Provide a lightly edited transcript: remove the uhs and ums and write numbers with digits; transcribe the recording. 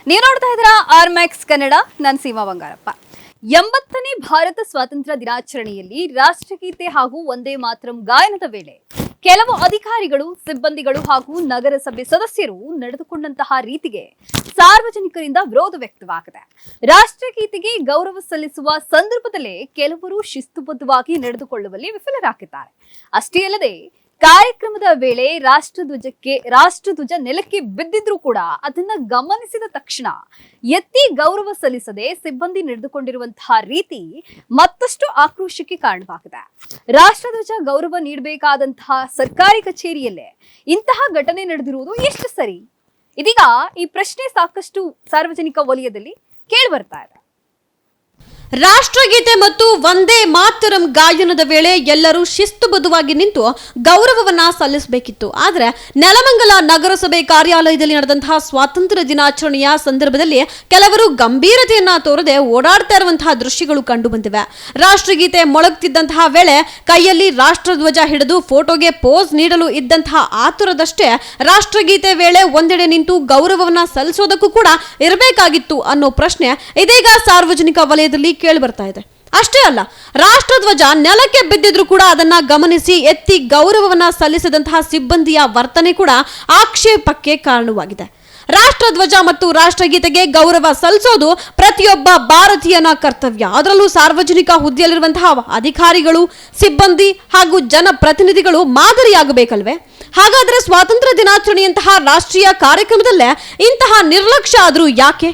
ನೀವು ನೋಡ್ತಾ ಇದ್ದೀರಾ ಆರ್ಮ್ಯಾಕ್ಸ್ ಕನ್ನಡ. ನಾನು ಸೀಮಾ ಬಂಗಾರಪ್ಪ. 80ನೇ ಭಾರತ ಸ್ವಾತಂತ್ರ್ಯ ದಿನಾಚರಣೆಯಲ್ಲಿ ರಾಷ್ಟ್ರಗೀತೆ ಹಾಗೂ ವಂದೇ ಮಾತರಂ ಗಾಯನದ ವೇಳೆ ಕೆಲವು ಅಧಿಕಾರಿಗಳು, ಸಿಬ್ಬಂದಿಗಳು ಹಾಗೂ ನಗರಸಭೆ ಸದಸ್ಯರು ನಡೆದುಕೊಂಡಂತಹ ರೀತಿಗೆ ಸಾರ್ವಜನಿಕರಿಂದ ವಿರೋಧ ವ್ಯಕ್ತವಾಗಿದೆ. ರಾಷ್ಟ್ರಗೀತೆಗೆ ಗೌರವ ಸಲ್ಲಿಸುವ ಸಂದರ್ಭದಲ್ಲೇ ಕೆಲವರು ಶಿಸ್ತುಬದ್ಧವಾಗಿ ನಡೆದುಕೊಳ್ಳುವಲ್ಲಿ ವಿಫಲರಾಗಿದ್ದಾರೆ. ಅಷ್ಟೇ ಅಲ್ಲದೆ ಕಾರ್ಯಕ್ರಮದ ವೇಳೆ ರಾಷ್ಟ್ರಧ್ವಜ ನೆಲಕ್ಕೆ ಬಿದ್ದಿದ್ರೂ ಕೂಡ ಅದನ್ನ ಗಮನಿಸಿದ ತಕ್ಷಣ ಎತ್ತಿ ಗೌರವ ಸಲ್ಲಿಸದೆ ಸಿಬ್ಬಂದಿ ನಡೆದುಕೊಂಡಿರುವಂತಹ ರೀತಿ ಮತ್ತಷ್ಟು ಆಕ್ರೋಶಕ್ಕೆ ಕಾರಣವಾಗಿದೆ. ರಾಷ್ಟ್ರಧ್ವಜ ಗೌರವ ನೀಡಬೇಕಾದಂತಹ ಸರ್ಕಾರಿ ಕಚೇರಿಯಲ್ಲೇ ಇಂತಹ ಘಟನೆ ನಡೆದಿರುವುದು ಎಷ್ಟು ಸರಿ? ಇದೀಗ ಈ ಪ್ರಶ್ನೆ ಸಾಕಷ್ಟು ಸಾರ್ವಜನಿಕ ವಲಯದಲ್ಲಿ ಕೇಳಿ ಬರ್ತಾ ಇದೆ. ರಾಷ್ಟ್ರಗೀತೆ ಮತ್ತು ವಂದೇ ಮಾತರಂ ಗಾಯನದ ವೇಳೆ ಎಲ್ಲರೂ ಶಿಸ್ತುಬದ್ಧವಾಗಿ ನಿಂತು ಗೌರವವನ್ನ ಸಲ್ಲಿಸಬೇಕಿತ್ತು. ಆದರೆ ನೆಲಮಂಗಲ ನಗರಸಭೆ ಕಾರ್ಯಾಲಯದಲ್ಲಿ ನಡೆದಂತಹ ಸ್ವಾತಂತ್ರ್ಯ ದಿನಾಚರಣೆಯ ಸಂದರ್ಭದಲ್ಲಿ ಕೆಲವರು ಗಂಭೀರತೆಯನ್ನ ತೋರದೆ ಓಡಾಡ್ತಾ ಇರುವಂತಹ ದೃಶ್ಯಗಳು ಕಂಡು ಬಂದಿವೆ. ರಾಷ್ಟ್ರಗೀತೆ ಮೊಳಗ್ತಿದ್ದಂತಹ ವೇಳೆ ಕೈಯಲ್ಲಿ ರಾಷ್ಟ್ರಧ್ವಜ ಹಿಡಿದು ಫೋಟೋಗೆ ಪೋಸ್ ನೀಡಲು ಇದ್ದಂತಹ ಆತುರದಷ್ಟೇ ರಾಷ್ಟ್ರಗೀತೆ ವೇಳೆ ಒಂದೆಡೆ ನಿಂತು ಗೌರವವನ್ನ ಸಲ್ಲಿಸೋದಕ್ಕೂ ಕೂಡ ಇರಬೇಕಾಗಿತ್ತು ಅನ್ನೋ ಪ್ರಶ್ನೆ ಇದೀಗ ಸಾರ್ವಜನಿಕ ವಲಯದಲ್ಲಿ ಕೇಳಿ ಬರ್ತಾ ಇದೆ. ಅಷ್ಟೇ ಅಲ್ಲ, ರಾಷ್ಟ್ರಧ್ವಜ ನೆಲಕ್ಕೆ ಬಿದ್ದಿದ್ರು ಕೂಡ ಅದನ್ನ ಗಮನಿಸಿ ಎತ್ತಿ ಗೌರವವನ್ನ ಸಲ್ಲಿಸಿದಂತಹ ಸಿಬ್ಬಂದಿಯ ವರ್ತನೆ ಕೂಡ ಆಕ್ಷೇಪಕ್ಕೆ ಕಾರಣವಾಗಿದೆ. ರಾಷ್ಟ್ರಧ್ವಜ ಮತ್ತು ರಾಷ್ಟ್ರಗೀತೆಗೆ ಗೌರವ ಸಲ್ಲಿಸೋದು ಪ್ರತಿಯೊಬ್ಬ ಭಾರತೀಯನ ಕರ್ತವ್ಯ. ಅದರಲ್ಲೂ ಸಾರ್ವಜನಿಕ ಹುದ್ದೆಯಲ್ಲಿರುವಂತಹ ಅಧಿಕಾರಿಗಳು, ಸಿಬ್ಬಂದಿ ಹಾಗೂ ಜನಪ್ರತಿನಿಧಿಗಳು ಮಾದರಿಯಾಗಬೇಕಲ್ವೇ? ಹಾಗಾದ್ರೆ ಸ್ವಾತಂತ್ರ್ಯ ದಿನಾಚರಣೆಯಂತಹ ರಾಷ್ಟ್ರೀಯ ಕಾರ್ಯಕ್ರಮದಲ್ಲೇ ಇಂತಹ ನಿರ್ಲಕ್ಷ್ಯ ಆದ್ರೂ ಯಾಕೆ?